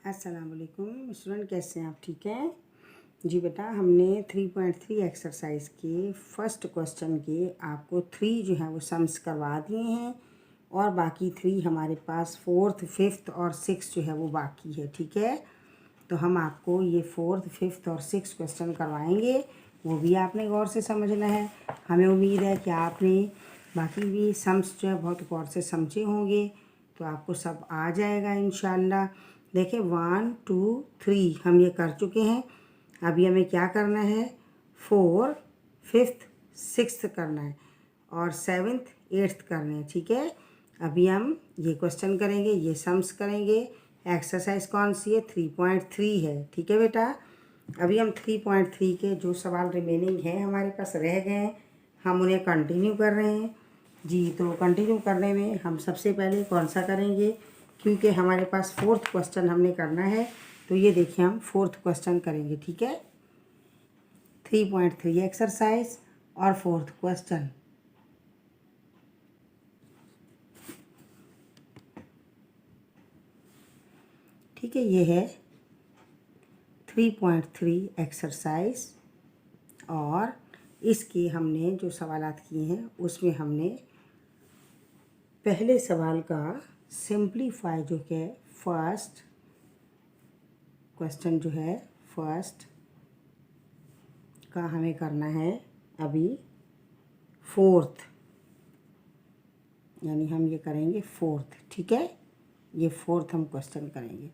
अस्सलाम वालेकुम स्टूडेंट, कैसे हैं आप? ठीक हैं जी बेटा। हमने 3.3 एक्सरसाइज के फर्स्ट क्वेश्चन के आपको 3 जो है वो सम्स करवा दिए हैं और बाकी 3 हमारे पास 4th, 5th और 6th जो है वो बाकी है। ठीक है, तो हम आपको ये 4th, 5th और 6th क्वेश्चन करवाएंगे, वो भी आपने गौर से समझना है। हमें उम्मीद है कि आपने बाकी भी सम्स जो है बहुत गौर से समझे होंगे, तो आपको सब आ जाएगा इंशाल्लाह। देखिए 1, 2, 3 हम ये कर चुके हैं। अभी हमें क्या करना है, 4, 5th, 6th करना है और 7th, 8th करने हैं। ठीक है, अभी हम ये क्वेश्चन करेंगे, ये सम्स करेंगे। एक्सरसाइज कौन सी है? 3.3 है। ठीक है बेटा, अभी हम 3.3 के जो सवाल रिमेनिंग हैं हमारे पास रह गए हैं, हम उन्हें कंटिन्यू कर रहे हैं जी। तो कंटिन्यू करने में हम सबसे पहले कौन सा करेंगे, क्योंकि हमारे पास 4th क्वेश्चन हमने करना है, तो ये देखिए हम 4th क्वेश्चन करेंगे। ठीक है, 3.3 एक्सरसाइज और 4th क्वेश्चन। ठीक है, ये है 3.3 एक्सरसाइज और इसके हमने जो सवालात किए हैं उसमें हमने पहले सवाल का सिंप्लीफाई जो है फर्स्ट क्वेश्चन जो है फर्स्ट का हमें करना है अभी 4th, यानी हम ये करेंगे 4th। ठीक है, ये 4th हम क्वेश्चन करेंगे।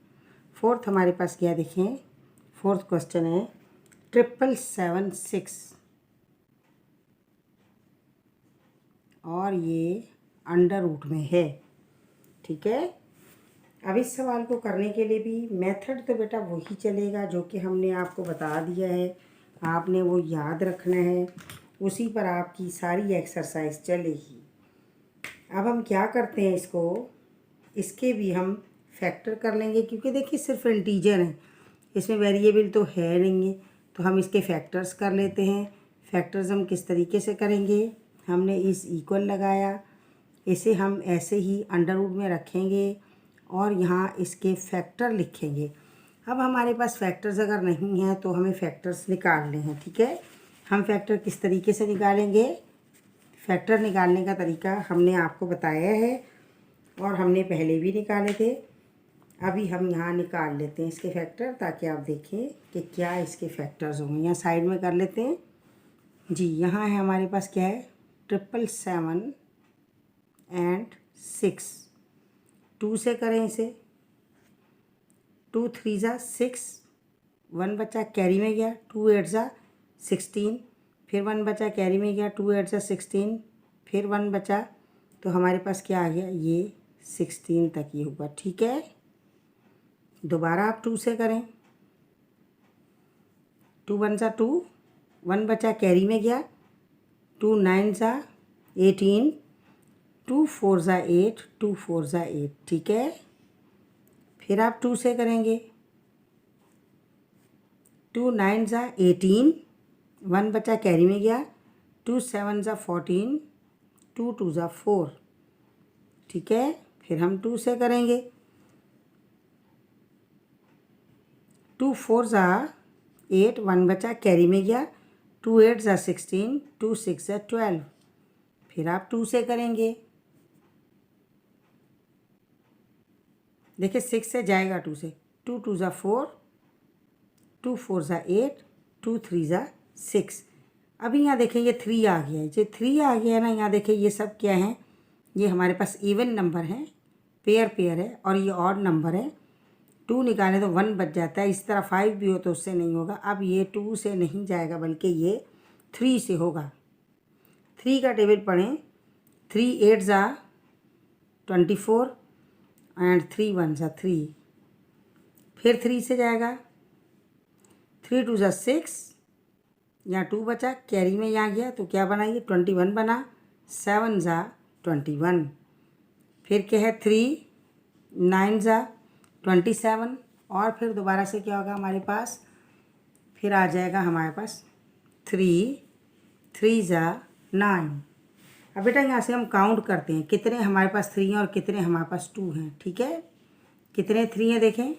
4th हमारे पास क्या देखें, 4th क्वेश्चन है 777 और ये अंडर रूट में है। ठीक है, अब इस सवाल को करने के लिए भी मेथड तो बेटा वही चलेगा जो कि हमने आपको बता दिया है, आपने वो याद रखना है, उसी पर आपकी सारी एक्सरसाइज चलेगी। अब हम क्या करते हैं, इसके भी हम फैक्टर कर लेंगे, क्योंकि देखिए सिर्फ इंटीजर है, इसमें वेरिएबल तो है नहीं है, तो हम इसके फैक्टर्स कर लेते हैं। फैक्टर्स हम किस तरीके से करेंगे, हमने इस इक्वल लगाया, इसे हम ऐसे ही अंडर रूट में रखेंगे और यहाँ इसके फैक्टर लिखेंगे। अब हमारे पास फैक्टर्स अगर नहीं हैं तो हमें फैक्टर्स निकालने हैं। ठीक है, हम फैक्टर किस तरीके से निकालेंगे, फैक्टर निकालने का तरीका हमने आपको बताया है और हमने पहले भी निकाले थे। अभी हम यहाँ निकाल लेते हैं इसके फैक्टर, ताकि आप देखें कि क्या इसके फैक्टर्स होंगे। यहाँ साइड में कर लेते हैं जी। यहाँ है हमारे पास क्या है, 777 एंड 6, 2 से करें इसे, 2 3 ज़ा 6, 1 बचा कैरी में गया, 2 8 ज़ा 16, फिर 1 बचा कैरी में गया, 2 8 ज़ा 16, फिर 1 बचा, तो हमारे पास क्या आ गया, ये 16 तक ये होगा। ठीक है, दोबारा आप 2 से करें, 2 1 ज़ा 2, 1 बचा कैरी में गया, 2 9 ज़ा 18, 2 4 ज़ा 8, 2 4 ज़ा 8। ठीक है, फिर आप 2 से करेंगे, 2 9 ज़ा 18, 1 बचा कैरी में गया, 2 7 ज़ा 14, 2 2 ज़ा 4। ठीक है, फिर हम 2 से करेंगे, 2 4 ज़ा 8, 1 बचा कैरी में गया, 2 8 ज़ा 16, 2 6 ज़ा 12। फिर आप 2 से करेंगे, देखिए 6 से जाएगा 2 से, 2 2 ज़ा 4, 2 4 ज़ा 8, 2 3 ज़ा 6। अभी यहाँ देखें ये 3 आ गया है, जो 3 आ गया है ना, यहाँ देखें ये सब क्या है, ये हमारे पास इवन नंबर है, पेयर है, और ये ऑड नंबर है। 2 निकालें तो 1 बच जाता है, इस तरह 5 भी हो तो उससे नहीं होगा। अब ये 2 से नहीं जाएगा बल्कि ये 3 से होगा। 3 का टेबल पढ़ें, 3 8 ज़ा 24 एंड 3 1 ज़ा 3, फिर 3 से जाएगा, 3 2 ज़ा 6, यहाँ 2 बचा कैरी में यहाँ गया तो क्या बना, ये 21 बना, 7 ज़ा 21, फिर क्या है 3 9 ज़ा 27, और फिर दोबारा से क्या होगा हमारे पास, फिर आ जाएगा हमारे पास 3 3 ज़ा 9। अब बेटा यहाँ से हम काउंट करते हैं कितने हमारे पास 3 हैं और कितने हमारे पास 2 हैं। ठीक है, कितने 3 हैं देखें,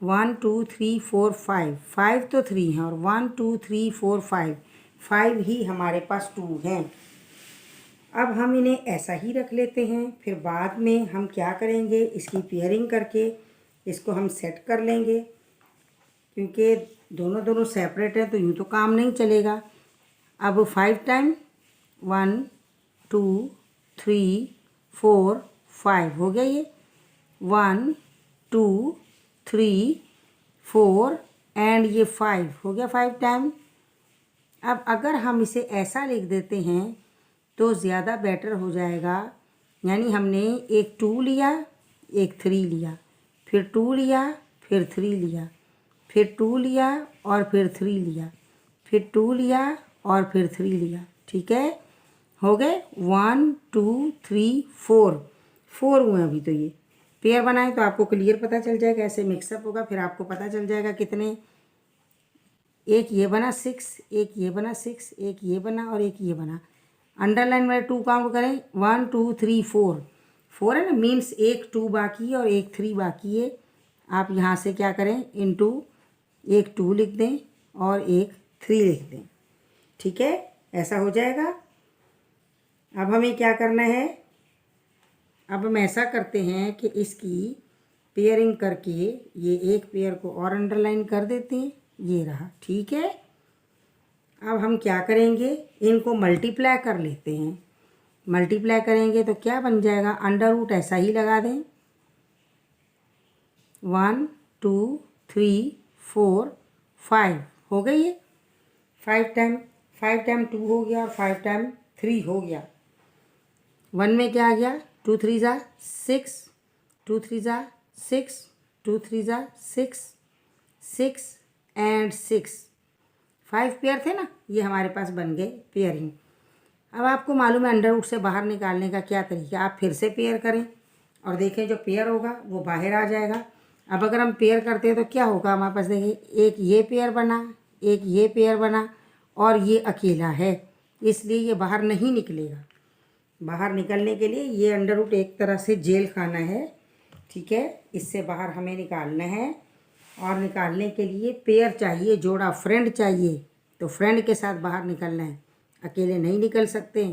1 2 3 4 5, 5 तो 3 हैं और 1 2 3 4 5, 5 ही हमारे पास 2 हैं। अब हम इन्हें ऐसा ही रख लेते हैं, फिर बाद में हम क्या करेंगे, इसकी पेयरिंग करके इसको हम सेट कर लेंगे, क्योंकि दोनों दोनों सेपरेट हैं तो यूँ तो काम नहीं चलेगा। अब 5 टाइम 1 2 3 4 5 हो गया ये, 1 2 3 4 एंड ये 5 हो गया 5 टाइम। अब अगर हम इसे ऐसा लिख देते हैं तो ज़्यादा बेटर हो जाएगा, यानी हमने एक 2 लिया, एक 3 लिया, फिर 2 लिया, फिर 3 लिया, फिर 2 लिया और फिर 3 लिया, फिर 2 लिया और फिर 3 लिया। ठीक है, हो गए 1 2 3 4 हुए अभी। तो ये पेयर बनाए तो आपको क्लियर पता चल जाएगा, ऐसे मिक्सअप होगा फिर आपको पता चल जाएगा कितने, एक ये बना 6, एक ये बना 6, एक ये बना और एक ये बना। अंडरलाइन में 2 काउंट करें, 1 2 3 4 है ना, मीन्स एक 2 बाकी है और एक 3 बाकी है। आप यहाँ से क्या करें, इनटू एक 2 लिख दें और एक 3 लिख दें। ठीक है, ऐसा हो जाएगा। अब हमें क्या करना है, अब हम ऐसा करते हैं कि इसकी पेयरिंग करके ये एक पेयर को और अंडरलाइन कर देते हैं, ये रहा। ठीक है, अब हम क्या करेंगे, इनको मल्टीप्लाई कर लेते हैं। मल्टीप्लाई करेंगे तो क्या बन जाएगा, अंडर रूट ऐसा ही लगा दें, 1 2 3 4 5 हो गई ये। 5 टाइम 2 हो गया और 5 टाइम 3 हो गया। 1 में क्या आ गया, 2 3 ज़ा 6, 2 3 ज़ा 6, 2 3 ज़ा 6, 6 एंड 6, 5 पेयर थे ना, ये हमारे पास बन गए पेयरिंग। अब आपको मालूम है अंडर रूट से बाहर निकालने का क्या तरीका, आप फिर से पेयर करें और देखें जो पेयर होगा वो बाहर आ जाएगा। अब अगर हम पेयर करते हैं तो क्या होगा हमारे पास, देखिए एक ये पेयर बना, एक ये पेयर बना और ये अकेला है, इसलिए ये बाहर नहीं निकलेगा। बाहर निकलने के लिए ये अंडर रूट एक तरह से जेल खाना है। ठीक है, इससे बाहर हमें निकालना है और निकालने के लिए पेयर चाहिए, जोड़ा फ्रेंड चाहिए, तो फ्रेंड के साथ बाहर निकलना है, अकेले नहीं निकल सकते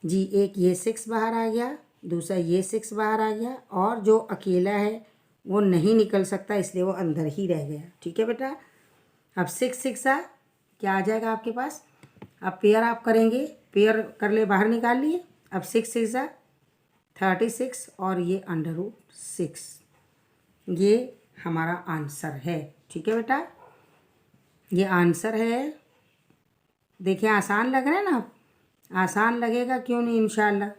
जी। एक ये 6 बाहर आ गया, दूसरा ये 6 बाहर आ गया और जो अकेला है वो नहीं निकल सकता, इसलिए वो अंदर ही रह गया। ठीक है बेटा, अब 6 6 क्या आ जाएगा आपके पास, अब पेयर आप करेंगे, पेयर कर ले, बाहर निकाल लिए। अब 6 6 36 और ये अंडर रूट 6, ये हमारा आंसर है। ठीक है बेटा, ये आंसर है। देखिए आसान लग रहा है ना, आसान लगेगा क्यों नहीं, इंशाल्लाह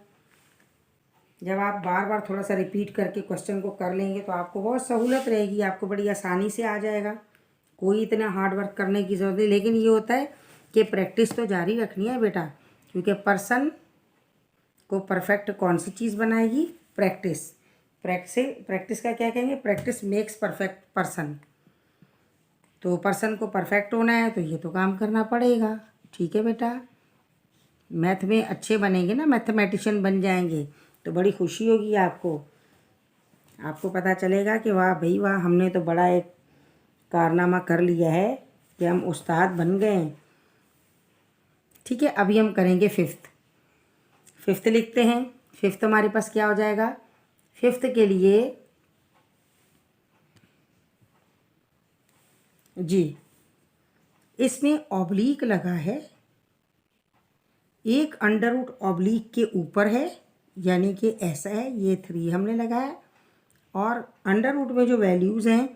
जब आप बार बार थोड़ा सा रिपीट करके क्वेश्चन को कर लेंगे तो आपको बहुत सहूलत रहेगी, आपको बड़ी आसानी से आ जाएगा, कोई इतना हार्ड वर्क करने की ज़रूरत नहीं। लेकिन ये होता है कि प्रैक्टिस तो जारी रखनी है बेटा, क्योंकि पर्सन को परफेक्ट कौन सी चीज़ बनाएगी, प्रैक्टिस। प्रैक्टिस का क्या कहेंगे, प्रैक्टिस मेक्स परफेक्ट पर्सन। तो पर्सन को परफेक्ट होना है तो ये तो काम करना पड़ेगा। ठीक है बेटा, मैथ में अच्छे बनेंगे ना, मैथमेटिशियन बन जाएंगे तो बड़ी खुशी होगी आपको, आपको पता चलेगा कि वाह भाई वाह, हमने तो बड़ा एक कारनामा कर लिया है कि हम उस्ताद बन गए हैं। ठीक है, अभी हम करेंगे फिफ्थ लिखते हैं। फिफ्थ हमारे पास क्या हो जाएगा, फिफ्थ के लिए जी इसमें ऑब्लिक लगा है, एक अंडर रूट ऑब्लिक के ऊपर है, यानी कि ऐसा है, ये 3 हमने लगाया और अंडर रूट में जो वैल्यूज़ हैं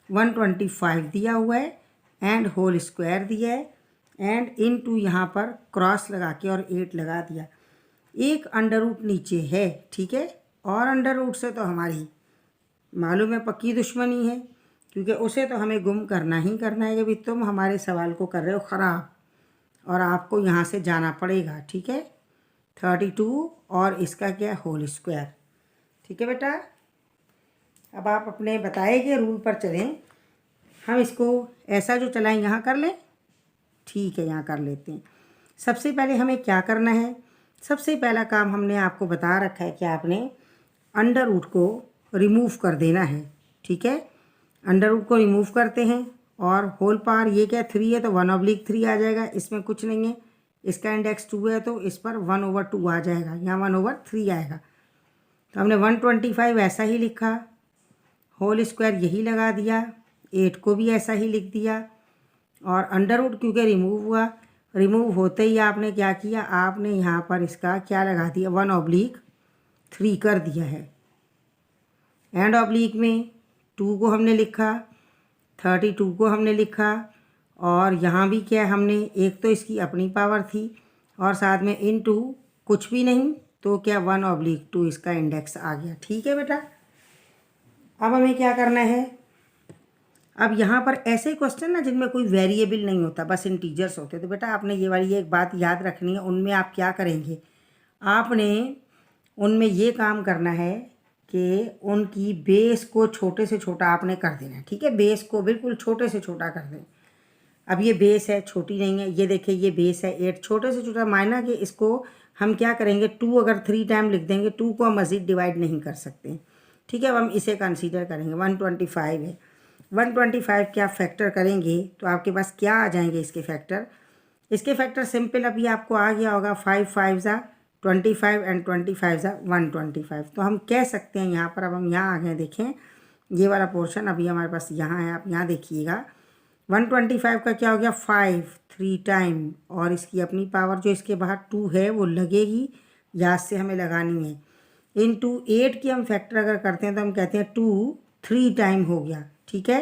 125 दिया हुआ है एंड होल स्क्वायर दिया है एंड इनटू यहाँ पर क्रॉस लगा के और 8 लगा दिया। एक अंडर रूट नीचे है, ठीक है, और अंडर रूट से तो हमारी मालूम है पक्की दुश्मनी है, क्योंकि उसे तो हमें गुम करना ही करना है। जब तुम हमारे सवाल को कर रहे हो ख़राब और आपको यहाँ से जाना पड़ेगा। ठीक है, 32 और इसका क्या, होल स्क्वायर। ठीक है बेटा, अब आप अपने बताए गए रूल पर चलें। हम इसको ऐसा जो चलाएं यहाँ कर लें, ठीक है, यहाँ कर लेते हैं। सबसे पहले हमें क्या करना है, सबसे पहला काम हमने आपको बता रखा है कि आपने अंडर रूट को रिमूव कर देना है। ठीक है, अंडर रूट को रिमूव करते हैं और होल पावर ये क्या 3 है तो 1/3 आ जाएगा, इसमें कुछ नहीं है। इसका इंडेक्स 2 है तो इस पर 1/2 आ जाएगा, यहाँ 1/3 आएगा। तो हमने 125 ऐसा ही लिखा, होल स्क्वायर यही लगा दिया, 8 को भी ऐसा ही लिख दिया और अंडर रूट क्योंकि रिमूव हुआ, रिमूव होते ही आपने क्या किया, आपने यहाँ पर इसका क्या लगा दिया 1/3 कर दिया है। एंड ऑब्लिक में 2 को हमने लिखा, 32 को हमने लिखा और यहाँ भी क्या हमने, एक तो इसकी अपनी पावर थी और साथ में इनटू कुछ भी नहीं तो क्या 1/2 इसका इंडेक्स आ गया। ठीक है बेटा, अब हमें क्या करना है, अब यहाँ पर ऐसे क्वेश्चन ना जिनमें कोई वेरिएबल नहीं होता, बस इंटीजर्स होते, तो बेटा आपने ये वाली एक बात याद रखनी है। उनमें आप क्या करेंगे, आपने उनमें ये काम करना है कि उनकी बेस को छोटे से छोटा आपने कर देना है। ठीक है, बेस को बिल्कुल छोटे से छोटा कर दें। अब ये बेस है, छोटी नहीं है, ये देखिए ये बेस है 8, छोटे से छोटा मायना कि इसको हम क्या करेंगे 2 अगर 3 टाइम लिख देंगे, 2 को हम मज़ीद डिवाइड नहीं कर सकते। ठीक है, अब हम इसे कंसीडर करेंगे 125 है, 125 के आप फैक्टर करेंगे तो आपके पास क्या आ जाएंगे इसके फैक्टर। इसके फैक्टर सिंपल अभी आपको आ गया होगा, 5 5 ज़ा 25 एंड 25 ज़ा 125। तो हम कह सकते हैं यहाँ पर, अब हम यहाँ आ गए, देखें ये वाला पोर्शन अभी हमारे पास यहाँ है, आप यहाँ देखिएगा 125 का क्या हो गया 5 3 टाइम और इसकी अपनी पावर जो इसके बाहर 2 है वो लगेगी, याद से हमें लगानी है। इनटू 8 की हम फैक्टर अगर करते हैं तो हम कहते हैं 2 3 टाइम हो गया। ठीक है,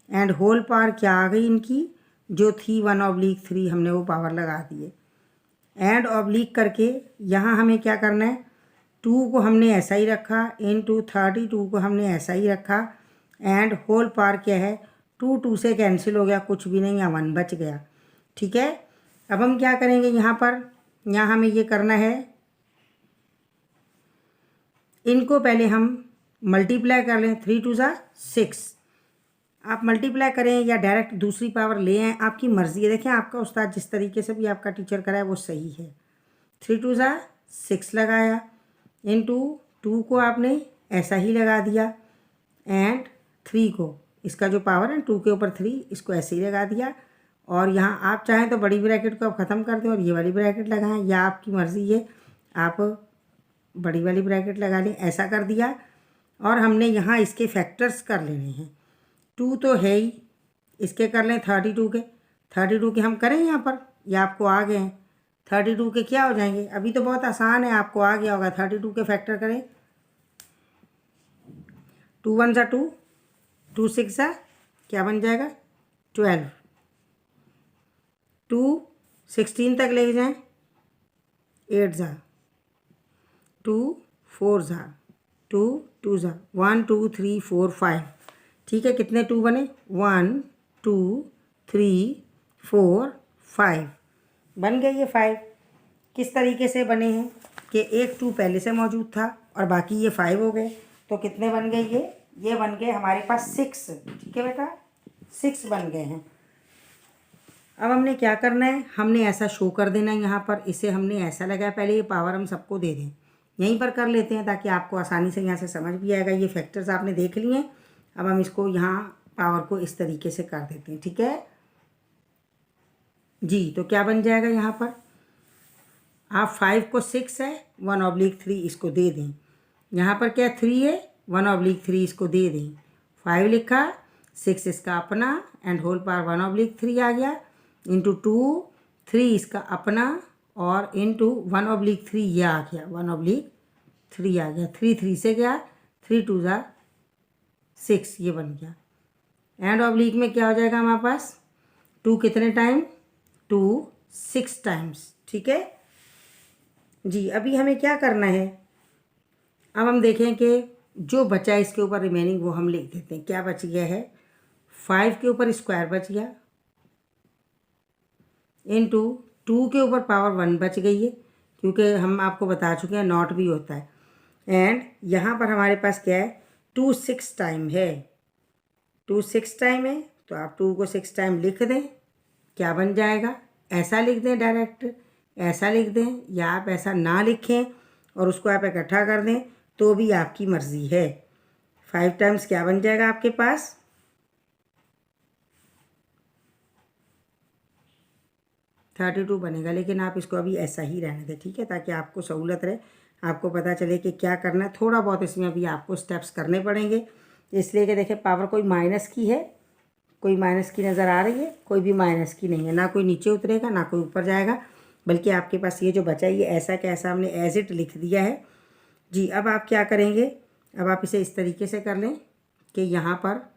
एंड होल पावर क्या आ गई इनकी जो थी 1/3, हमने वो पावर लगा दिए। एंड ऑब्लिक करके यहाँ हमें क्या करना है, 2 को हमने ऐसा ही रखा, इनटू 32 को हमने ऐसा ही रखा एंड होल पावर क्या है 2 2 से कैंसिल हो गया, कुछ भी नहीं, यहाँ 1 बच गया। ठीक है, अब हम क्या करेंगे यहाँ पर, यहाँ हमें ये करना है, इनको पहले हम मल्टीप्लाई कर लें, 3 2 ज़ा 6, आप मल्टीप्लाई करें या डायरेक्ट दूसरी पावर ले आएँ, आपकी मर्ज़ी है। देखें आपका उस्ताद जिस तरीके से भी आपका टीचर कराए वो सही है। 3 2 ज़ा 6 लगाया, इनटू 2 को आपने ऐसा ही लगा दिया एंड 3 को, इसका जो पावर है 2 के ऊपर 3, इसको ऐसे ही लगा दिया और यहाँ आप चाहें तो बड़ी ब्रैकेट को आप ख़त्म कर दें और ये वाली ब्रैकेट लगाएं, या आपकी मर्ज़ी है, आप बड़ी वाली ब्रैकेट लगा लें, ऐसा कर दिया। और हमने यहाँ इसके फैक्टर्स कर लेने हैं, 2 तो है ही, इसके कर लें 32 के, 32 के हम करें यहाँ पर, या आपको आ गए हैं 32 के क्या हो जाएंगे, अभी तो बहुत आसान है, आपको आ गया होगा। 32 के फैक्टर करें, 2 1 ज़ा 2, 2 6 ज़ा क्या बन जाएगा 12, 2 16 तक ले जाएं, 8 ज़ा 2 4 ज़ा 2 2 ज़ा 1 2 3 4 5। ठीक है, कितने 2 बने 1 2 3 4 5 बन गए ये 5। किस तरीके से बने हैं कि एक 2 पहले से मौजूद था और बाकी ये 5 हो गए, तो कितने बन गए ये बन गए हमारे पास 6। ठीक है बेटा, 6 बन गए हैं। अब हमने क्या करना है, हमने ऐसा शो कर देना है यहाँ पर, इसे हमने ऐसा लगाया, पहले ये पावर हम सबको दे दें, यहीं पर कर लेते हैं ताकि आपको आसानी से यहाँ से समझ भी आएगा। ये फैक्टर्स आपने देख लिए हैं, अब हम इसको यहाँ पावर को इस तरीके से कर देते हैं। ठीक है जी, तो क्या बन जाएगा यहाँ पर, आप 5 को 6 है 1/3 इसको दे दें, यहाँ पर क्या 3 है 1/3 इसको दे दें, 5 लिखा 6 इसका अपना एंड होल पावर 1/3 आ गया, इंटू 2 3 इसका अपना और इंटू 1/3 ये आ गया, 1/3 आ गया, 3 3 से गया, 3 2 ज़ा 6 ये बन गया। एंड ऑब्लिक में क्या हो जाएगा हमारे पास 2 कितने टाइम 2 6 टाइम्स। ठीक है जी, अभी हमें क्या करना है, अब हम देखें कि जो बचा है इसके ऊपर रिमेनिंग वो हम लिख देते हैं। क्या बच गया है 5 के ऊपर स्क्वायर बच गया, इनटू 2 के ऊपर पावर 1 बच गई है, क्योंकि हम आपको बता चुके हैं नॉट भी होता है। एंड यहाँ पर हमारे पास क्या है 2 6 टाइम है, 2 6 टाइम है, तो आप 2 को 6 टाइम लिख दें, क्या बन जाएगा, ऐसा लिख दें डायरेक्ट, ऐसा लिख दें, या आप ऐसा ना लिखें और उसको आप इकट्ठा कर दें तो भी आपकी मर्ज़ी है। 5 टाइम्स क्या बन जाएगा आपके पास 32 बनेगा, लेकिन आप इसको अभी ऐसा ही रहने दें, ठीक है, ताकि आपको सहूलत रहे, आपको पता चले कि क्या करना है। थोड़ा बहुत इसमें अभी आपको स्टेप्स करने पड़ेंगे, इसलिए कि देखिए पावर कोई माइनस की है, कोई माइनस की नज़र आ रही है, कोई भी माइनस की नहीं है, ना कोई नीचे उतरेगा ना कोई ऊपर जाएगा, बल्कि आपके पास ये जो बचा है ये ऐसा का ऐसा हमने एज इट लिख दिया है जी। अब आप क्या करेंगे, अब आप इसे इस तरीके से कर लें कि यहाँ पर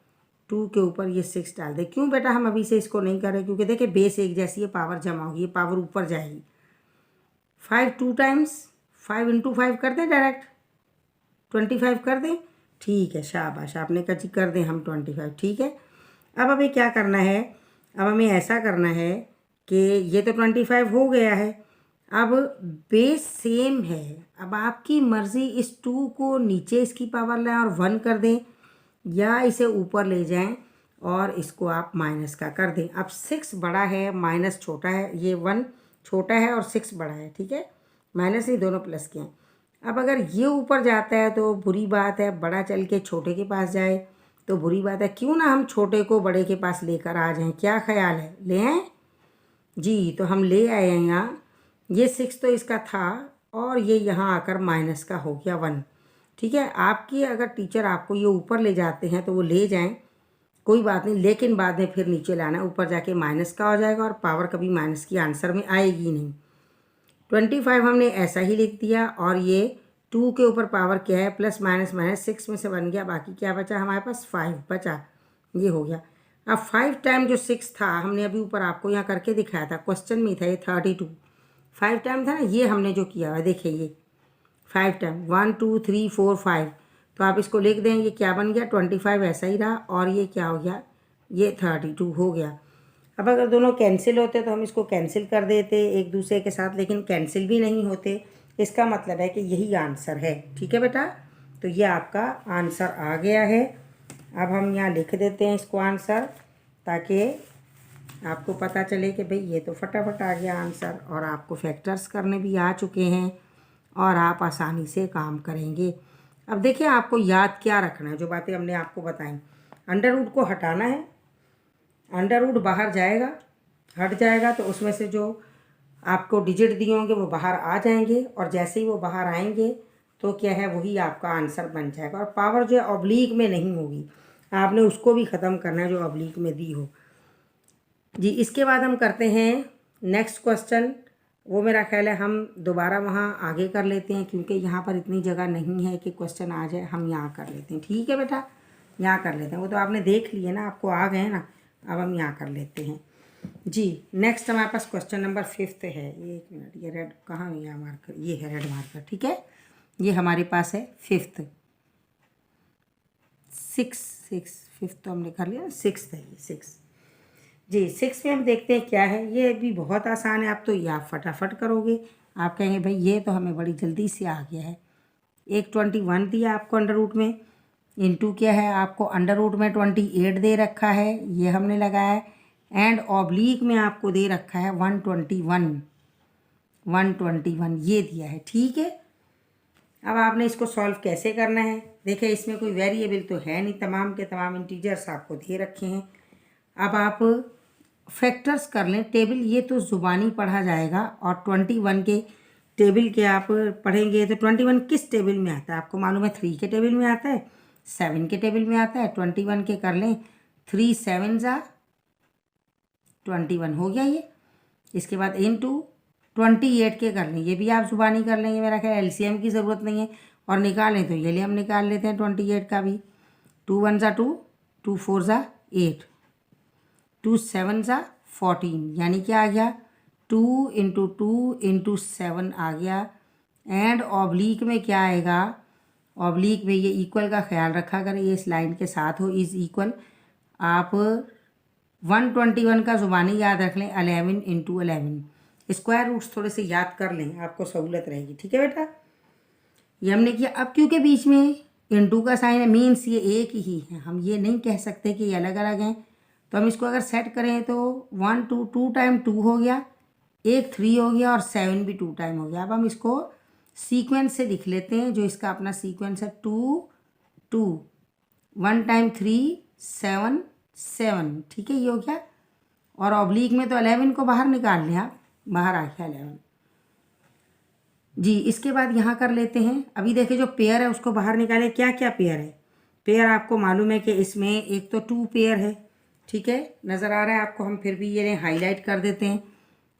2 के ऊपर ये 6 डाल दें। क्यों बेटा हम अभी से इसको नहीं कर रहे, क्योंकि देखिए बेस एक जैसी है, पावर जमा होगी, ये पावर ऊपर जाएगी। 5 2 टाइम्स 5 × 5 कर दें, डायरेक्ट 25 कर दें, ठीक है, शाबाश, आपने कहा जी कर दें हम 25, ठीक है। अब हमें क्या करना है, अब हमें ऐसा करना है कि ये तो 25 हो गया है, अब बेस सेम है, अब आपकी मर्ज़ी इस 2 को नीचे इसकी पावर लाएं और 1 कर दें, या इसे ऊपर ले जाएं और इसको आप माइनस का कर दें। अब 6 बड़ा है, माइनस छोटा है, ये 1 छोटा है और 6 बड़ा है, ठीक है, माइनस ही दोनों प्लस के हैं। अब अगर ये ऊपर जाता है तो बुरी बात है, बड़ा चल के छोटे के पास जाए तो बुरी बात है, क्यों ना हम छोटे को बड़े के पास लेकर आ जाएं, क्या ख्याल है, ले आएँ जी। तो हम ले आए हैं यहाँ, ये 6 तो इसका था और ये यहाँ आकर माइनस का हो गया 1, ठीक है। आपकी अगर टीचर आपको ये ऊपर ले जाते हैं तो वो ले जाएं, कोई बात नहीं, लेकिन बाद में फिर नीचे लाना है, ऊपर जाके माइनस का हो जाएगा और पावर कभी माइनस की आंसर में आएगी नहीं। 25 हमने ऐसा ही लिख दिया और ये 2 के ऊपर पावर क्या है, प्लस माइनस माइनस 6 में से बन गया, बाकी क्या बचा हमारे पास 5 बचा, ये हो गया। अब 5 टाइम जो 6 था हमने अभी ऊपर आपको यहाँ करके दिखाया था, क्वेश्चन में था ये 32, 5 टाइम था ना, ये हमने जो किया है देखिए ये 5 टाइम 1 2 3 4 5, तो आप इसको लिख दें, ये क्या बन गया 25 ऐसा ही रहा और ये क्या हो गया, ये 32 हो गया। अब अगर दोनों कैंसिल होते तो हम इसको कैंसिल कर देते एक दूसरे के साथ, लेकिन कैंसिल भी नहीं होते, इसका मतलब है कि यही आंसर है, ठीक है बेटा। तो ये आपका आंसर आ गया है। अब हम यहाँ लिख देते हैं इसको आंसर, ताकि आपको पता चले कि भाई ये तो फटाफट आ गया आंसर, और आपको फैक्टर्स करने भी आ चुके हैं और आप आसानी से काम करेंगे। अब देखिए आपको याद क्या रखना है, जो बातें हमने आपको बताई, अंडर रूट को हटाना है, अंडर रूट बाहर जाएगा, हट जाएगा, तो उसमें से जो आपको डिजिट दिए होंगे वो बाहर आ जाएंगे, और जैसे ही वो बाहर आएंगे तो क्या है, वही आपका आंसर बन जाएगा। और पावर जो है ऑब्लिक में नहीं होगी, आपने उसको भी ख़त्म करना है जो ऑब्लिक में दी हो जी। इसके बाद हम करते हैं नेक्स्ट क्वेश्चन, वो मेरा ख्याल है हम दोबारा वहाँ आगे कर लेते हैं, क्योंकि यहाँ पर इतनी जगह नहीं है कि क्वेश्चन आ जाए, हम यहाँ कर लेते हैं, ठीक है बेटा, यहाँ कर लेते हैं। वो तो आपने देख लिए ना, आपको आ गए ना, अब हम यहाँ कर लेते हैं जी। नेक्स्ट हमारे पास क्वेश्चन नंबर 5 है, ये 1 मिनट, ये रेड कहाँ है, यहाँ मार्कर, ये है रेड मार्कर, ठीक है, ये हमारे पास है 5th 5th तो हमने कर लिया, 6th है ये 6 जी। 6 में हम देखते हैं क्या है, ये भी बहुत आसान है, आप तो ये आप फटाफट करोगे, आप कहेंगे भाई ये तो हमें बड़ी जल्दी से आ गया है। एक 21 दिया आपको अंडर रूट में, इनटू क्या है, आपको अंडर रूट में 28 दे रखा है, ये हमने लगाया है, एंड ऑब्लिक में आपको दे रखा है 121 ये दिया है, ठीक है। अब आपने इसको सॉल्व कैसे करना है, देखिए इसमें कोई वेरिएबल तो है नहीं, तमाम के तमाम इंटीजर्स आपको दे रखे हैं। अब आप फैक्टर्स कर लें, टेबल ये तो ज़ुबानी पढ़ा जाएगा, और 21 के टेबल के आप पढ़ेंगे तो 21 किस टेबल में आता है आपको मालूम है, 3 के टेबल में आता है, 7 के टेबल में आता है। 21 के कर लें, 3 7 21 हो गया ये। इसके बाद इनटू 28 के कर लें, ये भी आप ज़ुबानी कर लेंगे, मेरा ख्याल एलसीएम की ज़रूरत नहीं है, और निकालें तो ये लिए हम निकाल लेते हैं 28 का भी। 2 1 2, 2 4 8, 2 7 14, यानी क्या आ गया 2 × 2 × 7 आ गया। एंड ऑब्लिक में क्या आएगा, ऑब्लिक में ये इक्वल का ख्याल रखा करें, ये इस लाइन के साथ हो, इज़ इक्वल। आप 121 का ज़ुबानी याद रख लें, 11 × 11, स्क्वायर रूट्स थोड़े से याद कर लें, आपको सहूलत रहेगी, ठीक है बेटा। ये हमने किया। अब क्योंकि बीच में इंटू का साइन है, मीन्स ये एक ही है, हम ये नहीं कह सकते कि ये अलग अलग हैं, तो हम इसको अगर सेट करें तो 1 2 2 टाइम 2 हो गया, एक 3 हो गया, और 7 भी 2 टाइम हो गया। अब हम इसको सीक्वेंस से लिख लेते हैं, जो इसका अपना सीक्वेंस है 2 2, 1 टाइम 3 7 7, ठीक है, ये हो गया। और ऑब्लिक में तो 11 को बाहर निकाल लें आप, बाहर आ गया 11 जी। इसके बाद यहाँ कर लेते हैं। अभी देखिए जो पेयर है उसको बाहर निकालें। क्या क्या पेयर है? पेयर आपको मालूम है कि इसमें एक तो 2 पेयर है, ठीक है, नज़र आ रहा है आपको। हम फिर भी ये हाईलाइट कर देते हैं।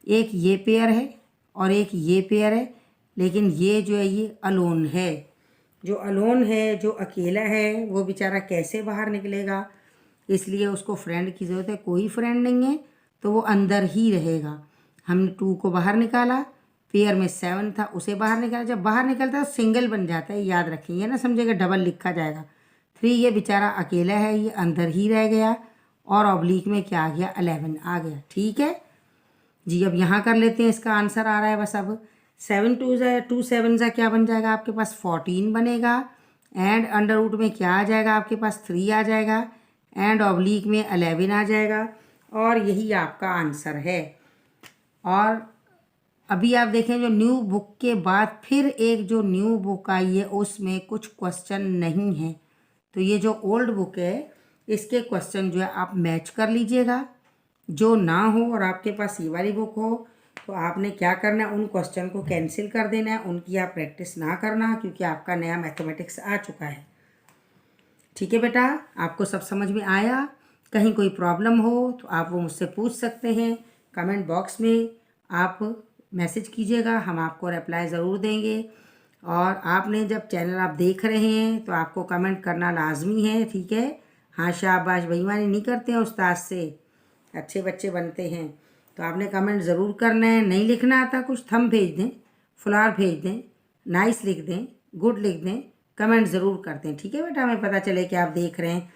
एक ये पेयर है और एक ये पेयर है, लेकिन ये जो है ये अलोन है। जो अलोन है, जो अकेला है, वो बेचारा कैसे बाहर निकलेगा? इसलिए उसको फ्रेंड की ज़रूरत है। कोई फ्रेंड नहीं है तो वो अंदर ही रहेगा। हमने 2 को बाहर निकाला, पेयर में 7 था उसे बाहर निकाला। जब बाहर निकलता है तो सिंगल बन जाता है, याद रखिए ना, समझेगा, डबल लिखा जाएगा। 3 ये बेचारा अकेला है, ये अंदर ही रह गया और ऑब्लिक में क्या आ गया? 11 आ गया, ठीक है जी। अब यहाँ कर लेते हैं, इसका आंसर आ रहा है बस। अब 7 2 7 क्या बन जाएगा आपके पास? 14 बनेगा। एंड अंडर रूट में क्या आ जाएगा आपके पास? 3 आ जाएगा। एंड ऑब्लिक में 11 आ जाएगा। और यही आपका आंसर है। और अभी आप देखें जो न्यू बुक के बाद फिर एक जो न्यू बुक आई है उसमें कुछ क्वेश्चन नहीं है। तो ये जो ओल्ड बुक है इसके क्वेश्चन जो है आप मैच कर लीजिएगा। जो ना हो और आपके पास ये वाली बुक हो तो आपने क्या करना है, उन क्वेश्चन को कैंसिल कर देना है, उनकी आप प्रैक्टिस ना करना, क्योंकि आपका नया मैथमेटिक्स आ चुका है। ठीक है बेटा, आपको सब समझ में आया? कहीं कोई प्रॉब्लम हो तो आप वो मुझसे पूछ सकते हैं। कमेंट बॉक्स में आप मैसेज कीजिएगा, हम आपको रिप्लाई ज़रूर देंगे। और आपने जब चैनल आप देख रहे हैं तो आपको कमेंट करना लाजमी है, ठीक है। हाँ शाबाश, बेईमानी नहीं करते हैं उस्ताद से, अच्छे बच्चे बनते हैं। तो आपने कमेंट ज़रूर करना है। नहीं लिखना आता कुछ, थंब भेज दें, फ्लावर भेज दें, नाइस लिख दें, गुड लिख दें, कमेंट ज़रूर करते हैं, ठीक है बेटा, हमें पता चले कि आप देख रहे हैं।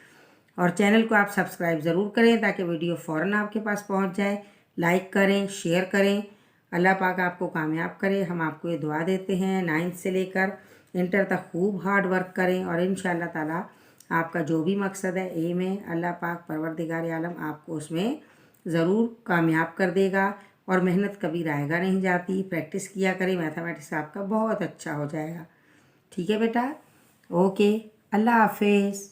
और चैनल को आप सब्सक्राइब ज़रूर करें ताकि वीडियो फ़ौरन आपके पास पहुंच जाए। लाइक करें, शेयर करें। अल्लाह पाक आपको कामयाब करे, हम आपको ये दुआ देते हैं। 9th से लेकर इंटर तक खूब हार्ड वर्क करें और इंशाअल्लाह ताला आपका जो भी मकसद है, एम है, अल्लाह पाक परवरदिगार आलम आपको उसमें ज़रूर कामयाब कर देगा। और मेहनत कभी रायगा नहीं जाती, प्रैक्टिस किया करें, मैथमेटिक्स आपका बहुत अच्छा हो जाएगा। ठीक है बेटा, ओके, अल्लाह हाफिज़।